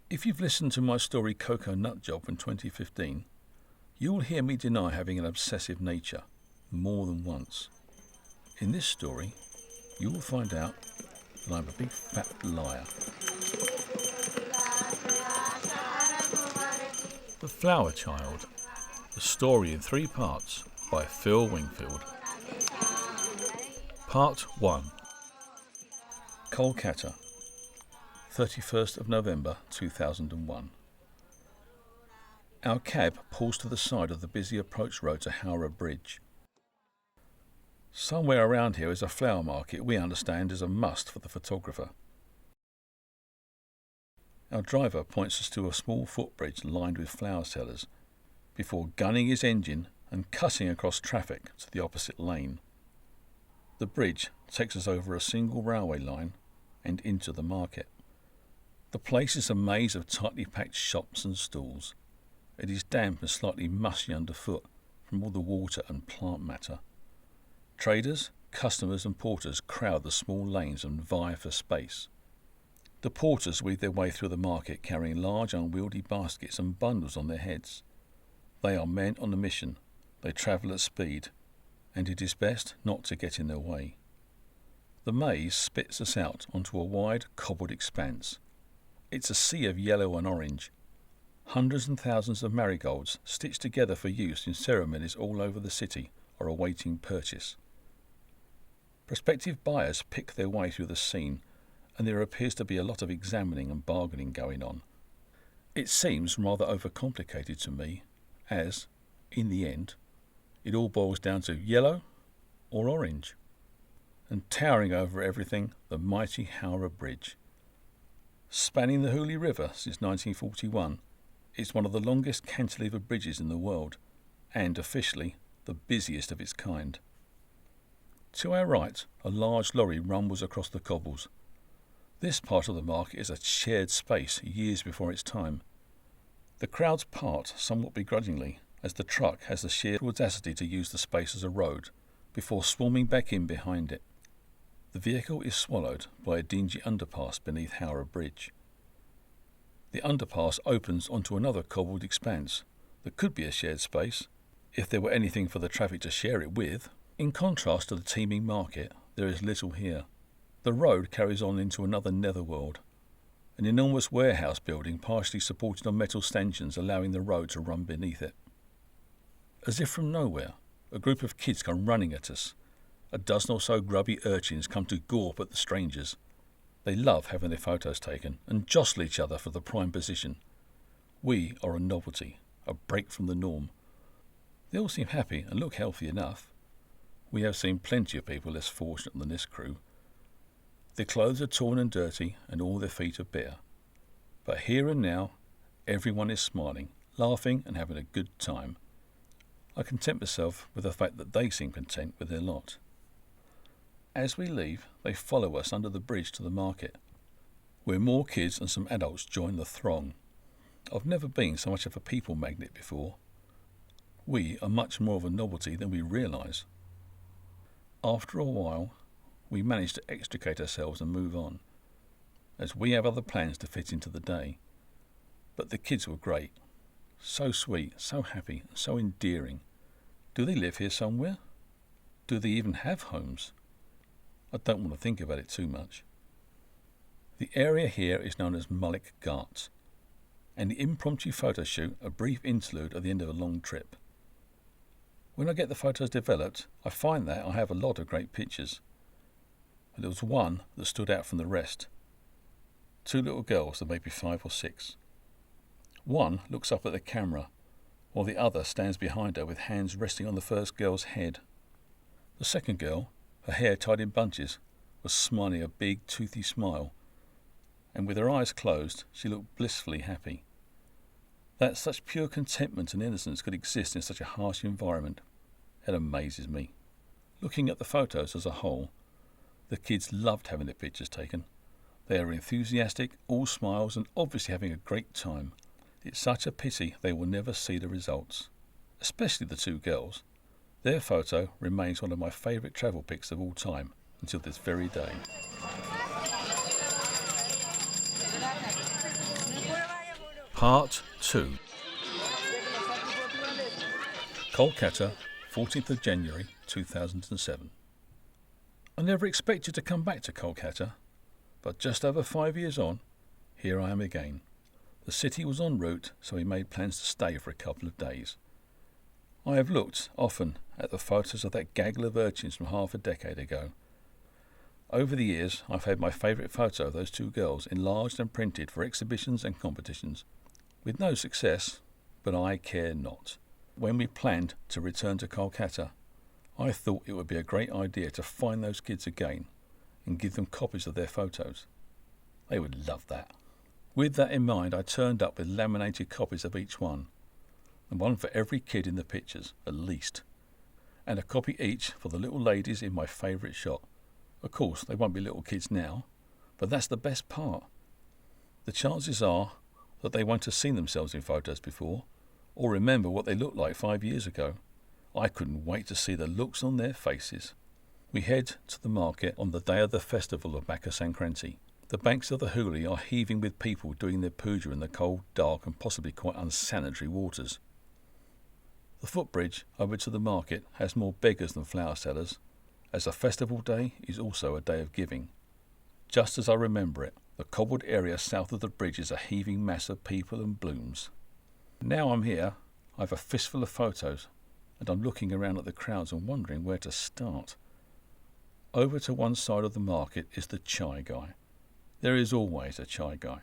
If you've listened to my story Cocoa Nut Job from 2015, you will hear me deny having an obsessive nature more than once. In this story, you will find out that I'm a big fat liar. The Flower Child, the story in 3 parts by Phil Wingfield. Part 1. Kolkata, 31st of November 2001. Our cab pulls to the side of the busy approach road to Howrah Bridge. Somewhere around here is a flower market we understand is a must for the photographer. Our driver points us to a small footbridge lined with flower sellers before gunning his engine and cutting across traffic to the opposite lane. The bridge takes us over a single railway line and into the market. The place is a maze of tightly packed shops and stalls. It is damp and slightly mushy underfoot from all the water and plant matter. Traders, customers and porters crowd the small lanes and vie for space. The porters weave their way through the market carrying large unwieldy baskets and bundles on their heads. They are men on a mission. They travel at speed, and it is best not to get in their way. The maze spits us out onto a wide, cobbled expanse. It's a sea of yellow and orange. Hundreds and thousands of marigolds stitched together for use in ceremonies all over the city are awaiting purchase. Prospective buyers pick their way through the scene, and there appears to be a lot of examining and bargaining going on. It seems rather overcomplicated to me, as, in the end, it all boils down to yellow or orange. And towering over everything, the mighty Howrah Bridge. Spanning the Hooghly River since 1941, it's one of the longest cantilever bridges in the world, and officially the busiest of its kind. To our right, a large lorry rumbles across the cobbles. This part of the market is a shared space years before its time. The crowds part somewhat begrudgingly, as the truck has the sheer audacity to use the space as a road, before swarming back in behind it. The vehicle is swallowed by a dingy underpass beneath Howrah Bridge. The underpass opens onto another cobbled expanse that could be a shared space, if there were anything for the traffic to share it with. In contrast to the teeming market, there is little here. The road carries on into another netherworld, an enormous warehouse building partially supported on metal stanchions allowing the road to run beneath it. As if from nowhere, a group of kids come running at us. A dozen or so grubby urchins come to gawp at the strangers. They love having their photos taken and jostle each other for the prime position. We are a novelty, a break from the norm. They all seem happy and look healthy enough. We have seen plenty of people less fortunate than this crew. Their clothes are torn and dirty and all their feet are bare. But here and now, everyone is smiling, laughing and having a good time. I content myself with the fact that they seem content with their lot. As we leave, they follow us under the bridge to the market, where more kids and some adults join the throng. I've never been so much of a people magnet before. We are much more of a novelty than we realise. After a while, we manage to extricate ourselves and move on, as we have other plans to fit into the day. But the kids were great. So sweet, so happy, and so endearing. Do they live here somewhere? Do they even have homes? I don't want to think about it too much. The area here is known as Mullick Ghats, and the impromptu photo shoot a brief interlude at the end of a long trip. When I get the photos developed, I find that I have a lot of great pictures. And there was one that stood out from the rest. 2 little girls that may be 5 or 6. One looks up at the camera, while the other stands behind her with hands resting on the first girl's head. The second girl, her hair tied in bunches, was smiling a big, toothy smile, and with her eyes closed, she looked blissfully happy. That such pure contentment and innocence could exist in such a harsh environment, it amazes me. Looking at the photos as a whole, the kids loved having their pictures taken. They are enthusiastic, all smiles, and obviously having a great time. It's such a pity they will never see the results, especially the 2 girls. Their photo remains one of my favourite travel pics of all time until this very day. Part 2. Kolkata, 14th of January 2007. I never expected to come back to Kolkata, but just over 5 years on, here I am again. The city was en route, so we made plans to stay for a couple of days. I have looked often at the photos of that gaggle of urchins from half a decade ago. Over the years, I've had my favourite photo of those two girls enlarged and printed for exhibitions and competitions. With no success, but I care not. When we planned to return to Kolkata, I thought it would be a great idea to find those kids again and give them copies of their photos. They would love that. With that in mind, I turned up with laminated copies of each one, and one for every kid in the pictures, at least, and a copy each for the little ladies in my favourite shot. Of course, they won't be little kids now, but that's the best part. The chances are that they won't have seen themselves in photos before, or remember what they looked like 5 years ago. I couldn't wait to see the looks on their faces. We head to the market on the day of the festival of Makar Sankranti. The banks of the Hooghly are heaving with people doing their puja in the cold, dark and possibly quite unsanitary waters. The footbridge over to the market has more beggars than flower sellers, as a festival day is also a day of giving. Just as I remember it, the cobbled area south of the bridge is a heaving mass of people and blooms. Now I'm here, I have a fistful of photos, and I'm looking around at the crowds and wondering where to start. Over to one side of the market is the chai guy. There is always a chai guy.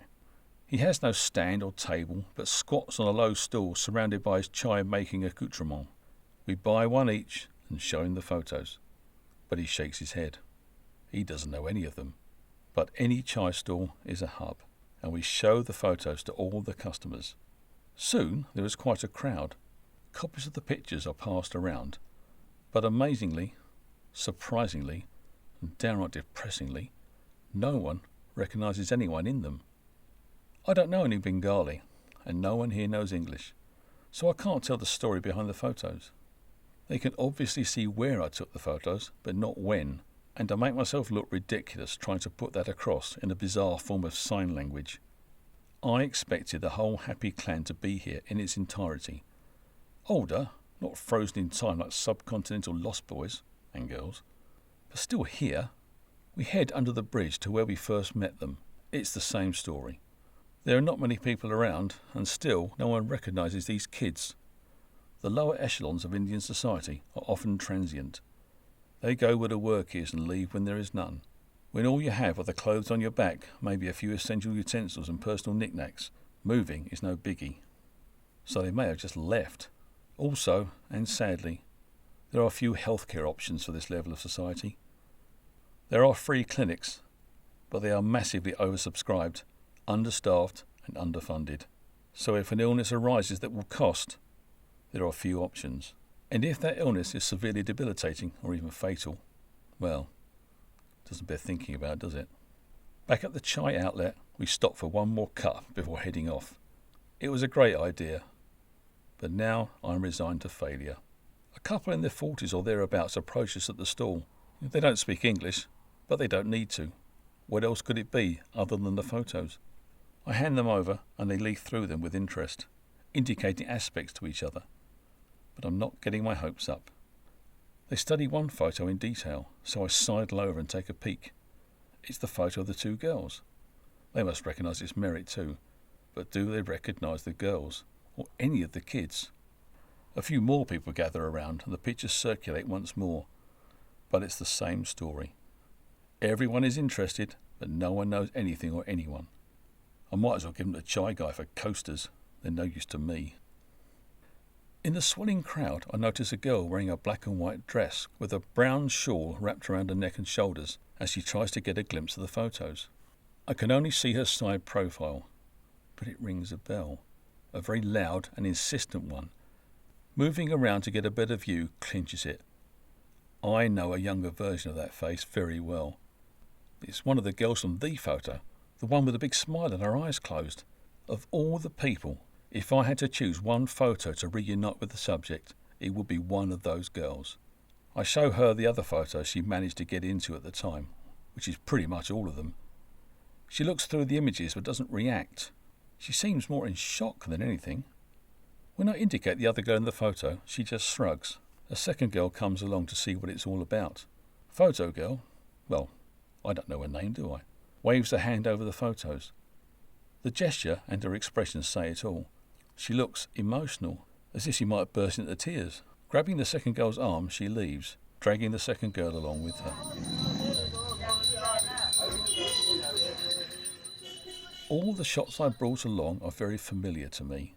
He has no stand or table, but squats on a low stool surrounded by his chai-making accoutrements. We buy one each and show him the photos. But he shakes his head. He doesn't know any of them. But any chai stall is a hub, and we show the photos to all the customers. Soon there is quite a crowd. Copies of the pictures are passed around, but amazingly, surprisingly, and downright depressingly, no one recognises anyone in them. I don't know any Bengali, and no one here knows English, so I can't tell the story behind the photos. They can obviously see where I took the photos, but not when, and I make myself look ridiculous trying to put that across in a bizarre form of sign language. I expected the whole happy clan to be here in its entirety. Older, not frozen in time like subcontinental lost boys and girls, but still here. We head under the bridge to where we first met them. It's the same story. There are not many people around, and still no one recognises these kids. The lower echelons of Indian society are often transient. They go where the work is and leave when there is none. When all you have are the clothes on your back, maybe a few essential utensils and personal knickknacks, moving is no biggie. So they may have just left. Also, and sadly, there are few healthcare options for this level of society. There are free clinics, but they are massively oversubscribed, understaffed and underfunded. So if an illness arises that will cost, there are few options. And if that illness is severely debilitating or even fatal, well, doesn't bear thinking about, does it? Back at the chai outlet, we stopped for one more cup before heading off. It was a great idea, but now I'm resigned to failure. A couple in their 40s or thereabouts approach us at the stall. They don't speak English, but they don't need to. What else could it be other than the photos? I hand them over and they leaf through them with interest, indicating aspects to each other. But I'm not getting my hopes up. They study one photo in detail, so I sidle over and take a peek. It's the photo of the two girls. They must recognise its merit too, but do they recognise the girls, or any of the kids? A few more people gather around and the pictures circulate once more, but it's the same story. Everyone is interested, but no one knows anything or anyone. I might as well give them the chai guy for coasters. They're no use to me. In the swelling crowd, I notice a girl wearing a black and white dress with a brown shawl wrapped around her neck and shoulders as she tries to get a glimpse of the photos. I can only see her side profile, but it rings a bell, a very loud and insistent one. Moving around to get a better view clinches it. I know a younger version of that face very well. It's one of the girls from the photo, the one with a big smile and her eyes closed. Of all the people, if I had to choose one photo to reunite with the subject, it would be one of those girls. I show her the other photos she managed to get into at the time, which is pretty much all of them. She looks through the images but doesn't react. She seems more in shock than anything. When I indicate the other girl in the photo, she just shrugs. A second girl comes along to see what it's all about. Photo girl, well, I don't know her name, do I? Waves a hand over the photos. The gesture and her expression say it all. She looks emotional, as if she might burst into tears. Grabbing the second girl's arm, she leaves, dragging the second girl along with her. All the shots I brought along are very familiar to me.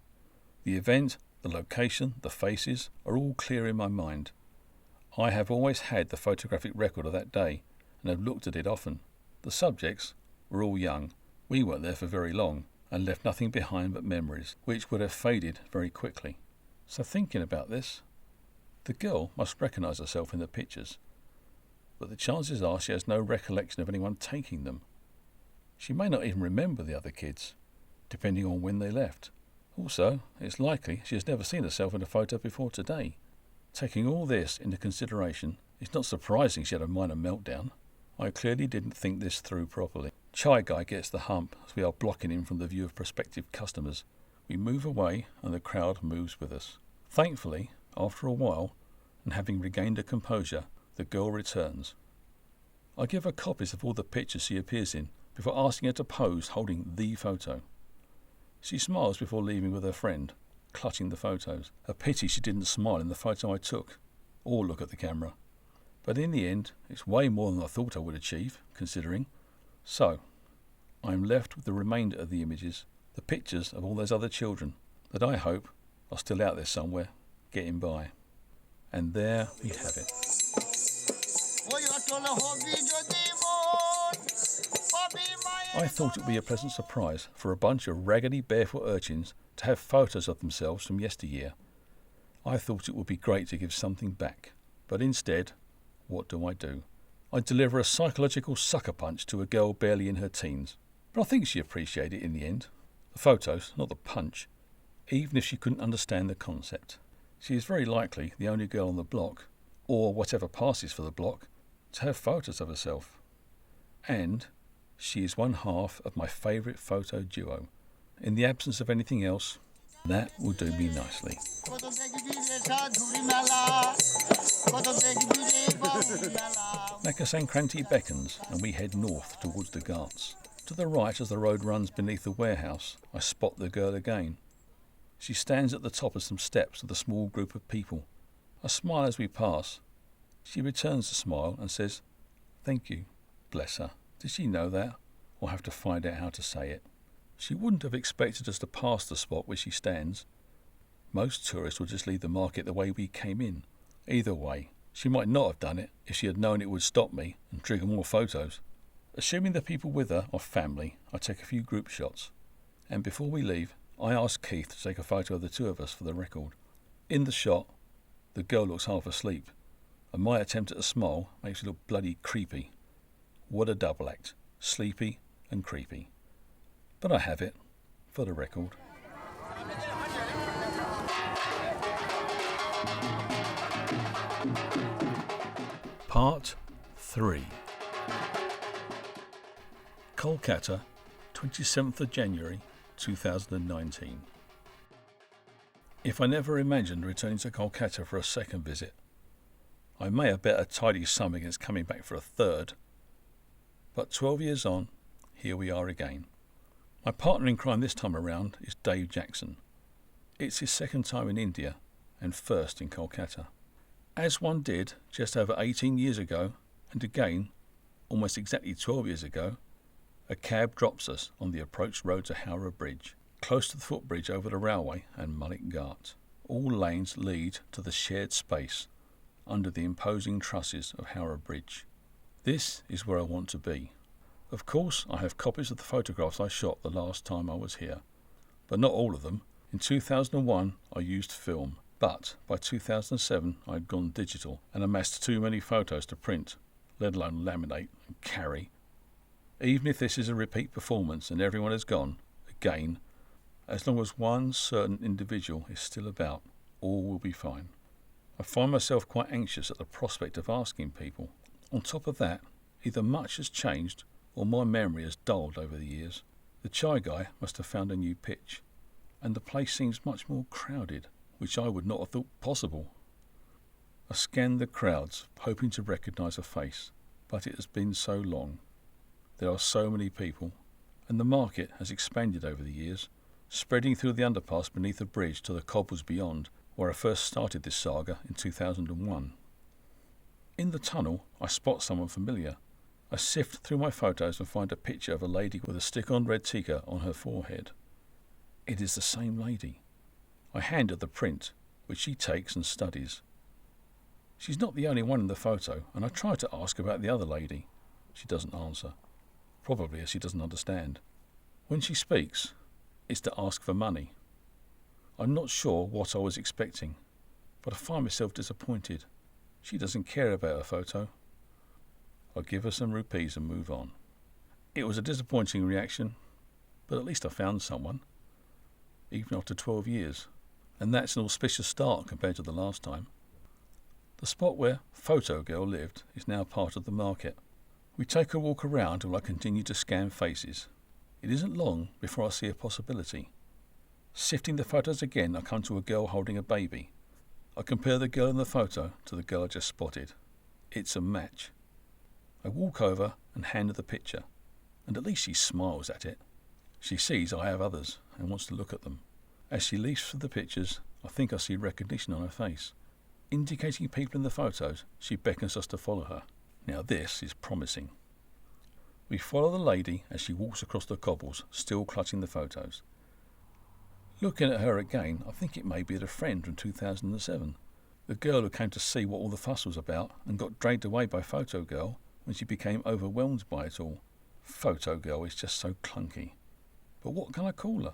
The event, the location, the faces are all clear in my mind. I have always had the photographic record of that day and have looked at it often. The subjects were all young. We weren't there for very long and left nothing behind but memories, which would have faded very quickly. So thinking about this, the girl must recognise herself in the pictures, but the chances are she has no recollection of anyone taking them. She may not even remember the other kids, depending on when they left. Also, it's likely she has never seen herself in a photo before today. Taking all this into consideration, it's not surprising she had a minor meltdown. I clearly didn't think this through properly. Chai Guy gets the hump as we are blocking him from the view of prospective customers. We move away and the crowd moves with us. Thankfully, after a while, and having regained her composure, the girl returns. I give her copies of all the pictures she appears in before asking her to pose holding the photo. She smiles before leaving with her friend, clutching the photos. A pity she didn't smile in the photo I took, or look at the camera. But in the end, it's way more than I thought I would achieve, considering. So, I'm left with the remainder of the images, the pictures of all those other children that I hope are still out there somewhere, getting by. And there we have it. I thought it would be a pleasant surprise for a bunch of raggedy barefoot urchins to have photos of themselves from yesteryear. I thought it would be great to give something back, but instead, what do? I deliver a psychological sucker punch to a girl barely in her teens. But I think she appreciated it in the end. The photos, not the punch, even if she couldn't understand the concept. She is very likely the only girl on the block, or whatever passes for the block, to have photos of herself. And she is one half of my favourite photo duo. In the absence of anything else, that will do me nicely. Mecca Sankranti beckons and we head north towards the Ghats. To the right, as the road runs beneath the warehouse, I spot the girl again. She stands at the top of some steps with a small group of people. I smile as we pass. She returns the smile and says, "Thank you." Bless her. Did she know that? Or have to find out how to say it? She wouldn't have expected us to pass the spot where she stands. Most tourists would just leave the market the way we came in. Either way, she might not have done it if she had known it would stop me and trigger more photos. Assuming the people with her are family, I take a few group shots. And before we leave, I ask Keith to take a photo of the two of us for the record. In the shot, the girl looks half asleep, and my attempt at a smile makes her look bloody creepy. What a double act, sleepy and creepy. But I have it, for the record. Part 3. Kolkata, 27th of January 2019. If I never imagined returning to Kolkata for a second visit, I may have bet a tidy sum against coming back for a third. But 12 years on, here we are again. My partner in crime this time around is Dave Jackson. It's his second time in India and first in Kolkata. As one did just over 18 years ago, and again, almost exactly 12 years ago, a cab drops us on the approach road to Howrah Bridge, close to the footbridge over the railway and Mullik Ghat. All lanes lead to the shared space under the imposing trusses of Howrah Bridge. This is where I want to be. Of course, I have copies of the photographs I shot the last time I was here, but not all of them. In 2001, I used film, but by 2007, I had gone digital and amassed too many photos to print, let alone laminate and carry. Even if this is a repeat performance and everyone has gone, again, as long as one certain individual is still about, all will be fine. I find myself quite anxious at the prospect of asking people. On top of that, either much has changed or my memory has dulled over the years. The chai guy must have found a new pitch, and the place seems much more crowded, which I would not have thought possible. I scanned the crowds, hoping to recognise a face, but it has been so long. There are so many people, and the market has expanded over the years, spreading through the underpass beneath the bridge to the cobbles beyond, where I first started this saga in 2001. In the tunnel, I spot someone familiar. I sift through my photos and find a picture of a lady with a stick-on red ticker on her forehead. It is the same lady. I hand her the print, which she takes and studies. She's not the only one in the photo, and I try to ask about the other lady. She doesn't answer, probably as she doesn't understand. When she speaks, it's to ask for money. I'm not sure what I was expecting, but I find myself disappointed. She doesn't care about her photo. I give her some rupees and move on. It was a disappointing reaction, but at least I found someone, even after 12 years, and that's an auspicious start compared to the last time. The spot where Photo Girl lived is now part of the market. We take a walk around while I continue to scan faces. It isn't long before I see a possibility. Sifting the photos again, I come to a girl holding a baby. I compare the girl in the photo to the girl I just spotted. It's a match. I walk over and hand her the picture, and at least she smiles at it. She sees I have others and wants to look at them. As she leafs through the pictures, I think I see recognition on her face. Indicating people in the photos, she beckons us to follow her. Now this is promising. We follow the lady as she walks across the cobbles, still clutching the photos. Looking at her again, I think it may be the friend from 2007. The girl who came to see what all the fuss was about and got dragged away by Photo Girl when she became overwhelmed by it all. Photo Girl is just so clunky. But what can I call her?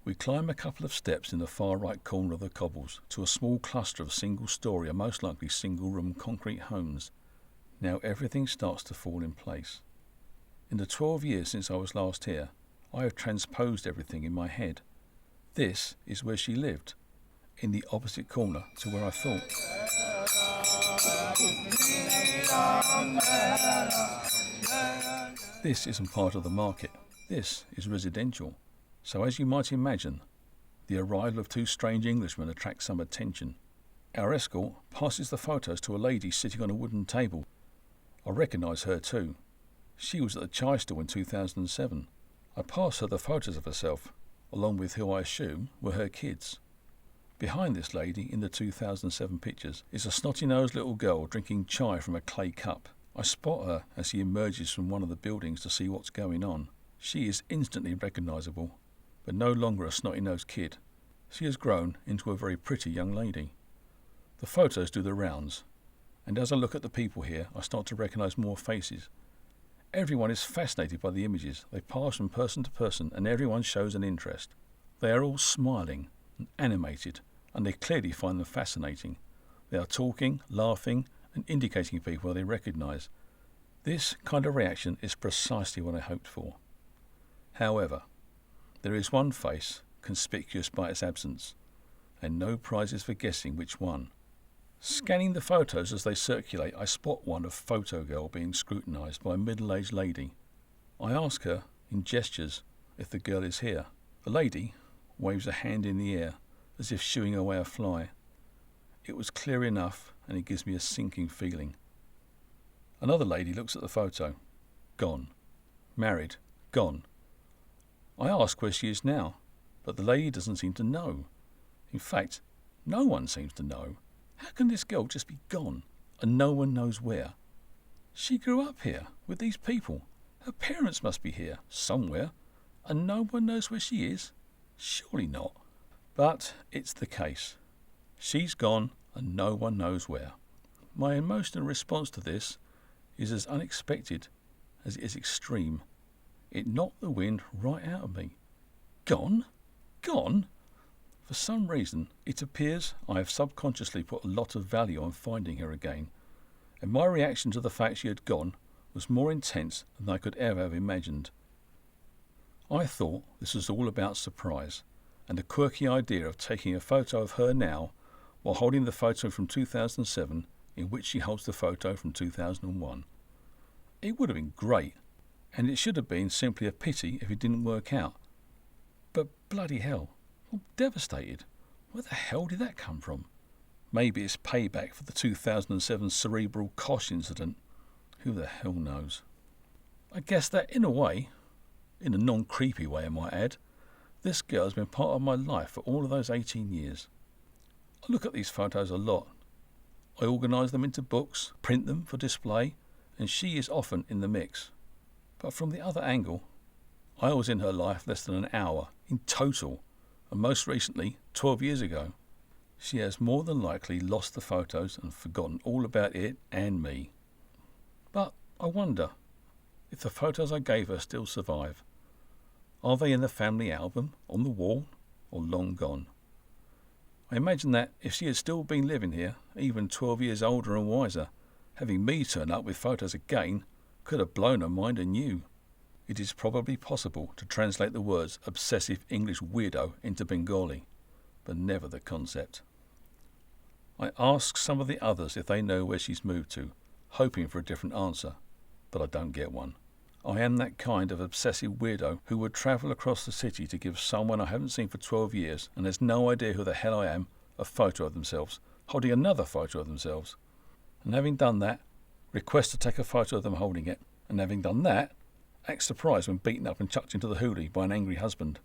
We climb a couple of steps in the far right corner of the cobbles to a small cluster of single-storey and most likely single-room concrete homes. Now everything starts to fall in place. In the 12 years since I was last here, I have transposed everything in my head. This is where she lived, in the opposite corner to where I thought. This isn't part of the market. This is residential. So as you might imagine, the arrival of two strange Englishmen attracts some attention. Our escort passes the photos to a lady sitting on a wooden table. I recognise her too. She was at the chai store in 2007. I pass her the photos of herself, along with who I assume were her kids. Behind this lady in the 2007 pictures is a snotty-nosed little girl drinking chai from a clay cup. I spot her as she emerges from one of the buildings to see what's going on. She is instantly recognisable, but no longer a snotty-nosed kid. She has grown into a very pretty young lady. The photos do the rounds, and as I look at the people here, I start to recognise more faces. Everyone is fascinated by the images. They pass from person to person, and everyone shows an interest. They are all smiling and animated, and they clearly find them fascinating. They are talking, laughing, and indicating people they recognise. This kind of reaction is precisely what I hoped for. However, there is one face conspicuous by its absence, and no prizes for guessing which one. Scanning the photos as they circulate, I spot one of Photo Girl being scrutinised by a middle-aged lady. I ask her, in gestures, if the girl is here. The lady waves a hand in the air, as if shooing away a fly. It was clear enough, and it gives me a sinking feeling. Another lady looks at the photo. Gone. Married. Gone. I ask where she is now, but the lady doesn't seem to know. In fact, no one seems to know. How can this girl just be gone, and no one knows where? She grew up here, with these people. Her parents must be here, somewhere, and no one knows where she is? Surely not. But it's the case. She's gone, and no one knows where. My emotional response to this is as unexpected as it is extreme. It knocked the wind right out of me. Gone? Gone? For some reason, it appears I have subconsciously put a lot of value on finding her again, and my reaction to the fact she had gone was more intense than I could ever have imagined. I thought this was all about surprise, and the quirky idea of taking a photo of her now while holding the photo from 2007 in which she holds the photo from 2001. It would have been great, and it should have been simply a pity if it didn't work out. But bloody hell, I'm devastated. Where the hell did that come from? Maybe it's payback for the 2007 cerebral Kosh incident. Who the hell knows? I guess that in a way, in a non-creepy way I might add, this girl has been part of my life for all of those 18 years. I look at these photos a lot. I organise them into books, print them for display, and she is often in the mix. But from the other angle, I was in her life less than an hour in total, and most recently 12 years ago. She has more than likely lost the photos and forgotten all about it and me. But I wonder if the photos I gave her still survive. Are they in the family album, on the wall, or long gone? I imagine that if she had still been living here, even 12 years older and wiser, having me turn up with photos again could have blown her mind anew. It is probably possible to translate the words obsessive English weirdo into Bengali, but never the concept. I ask some of the others if they know where she's moved to, hoping for a different answer, but I don't get one. I am that kind of obsessive weirdo who would travel across the city to give someone I haven't seen for 12 years and has no idea who the hell I am a photo of themselves, holding another photo of themselves. And having done that, request to take a photo of them holding it, and having done that, act surprised when beaten up and chucked into the hoolie by an angry husband.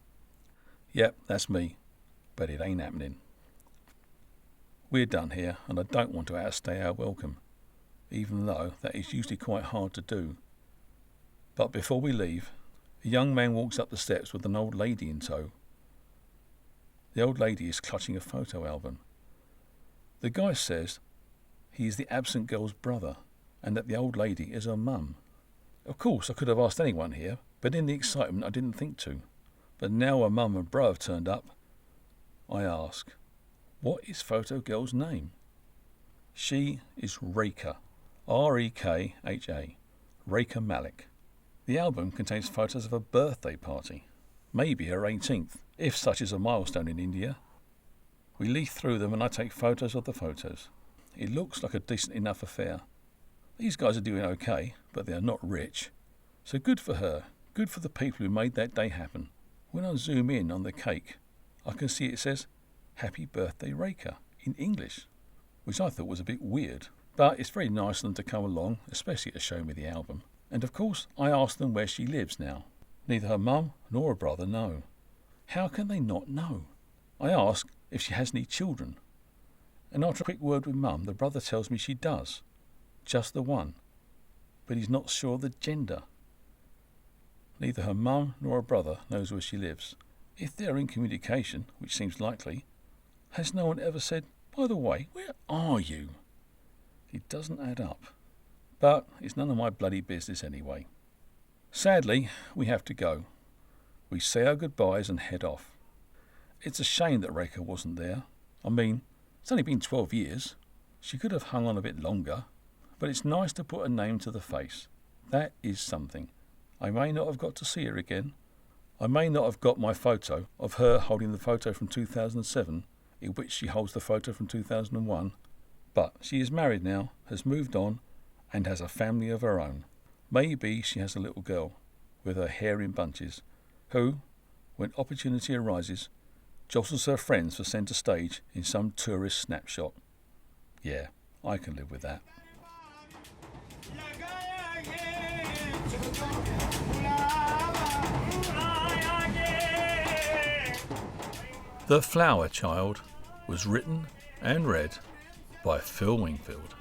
Yep, that's me, but it ain't happening. We're done here, and I don't want to outstay our welcome, even though that is usually quite hard to do. But before we leave, a young man walks up the steps with an old lady in tow. The old lady is clutching a photo album. The guy says he is the absent girl's brother, and that the old lady is her mum. Of course, I could have asked anyone here, but in the excitement I didn't think to. But now her mum and bro have turned up, I ask, what is photo girl's name? She is Rekha, R-E-K-H-A, Rekha Malik. The album contains photos of a birthday party, maybe her 18th, if such is a milestone in India. We leaf through them and I take photos of the photos. It looks like a decent enough affair. These guys are doing okay, but they are not rich. So good for her, good for the people who made that day happen. When I zoom in on the cake, I can see it says, Happy Birthday Rekha, in English, which I thought was a bit weird. But it's very nice of them to come along, especially to show me the album. And of course, I ask them where she lives now. Neither her mum nor her brother know. How can they not know? I ask if she has any children. And after a quick word with mum, the brother tells me she does. Just the one. But he's not sure of the gender. Neither her mum nor her brother knows where she lives. If they're in communication, which seems likely, has no one ever said, by the way, where are you? It doesn't add up. But it's none of my bloody business anyway. Sadly, we have to go. We say our goodbyes and head off. It's a shame that Rekha wasn't there. I mean, it's only been 12 years. She could have hung on a bit longer. But it's nice to put a name to the face. That is something. I may not have got to see her again. I may not have got my photo of her holding the photo from 2007, in which she holds the photo from 2001. But she is married now, has moved on, and has a family of her own. Maybe she has a little girl, with her hair in bunches, who, when opportunity arises, jostles her friends for centre stage in some tourist snapshot. Yeah, I can live with that. The Flower Child was written and read by Phil Wingfield.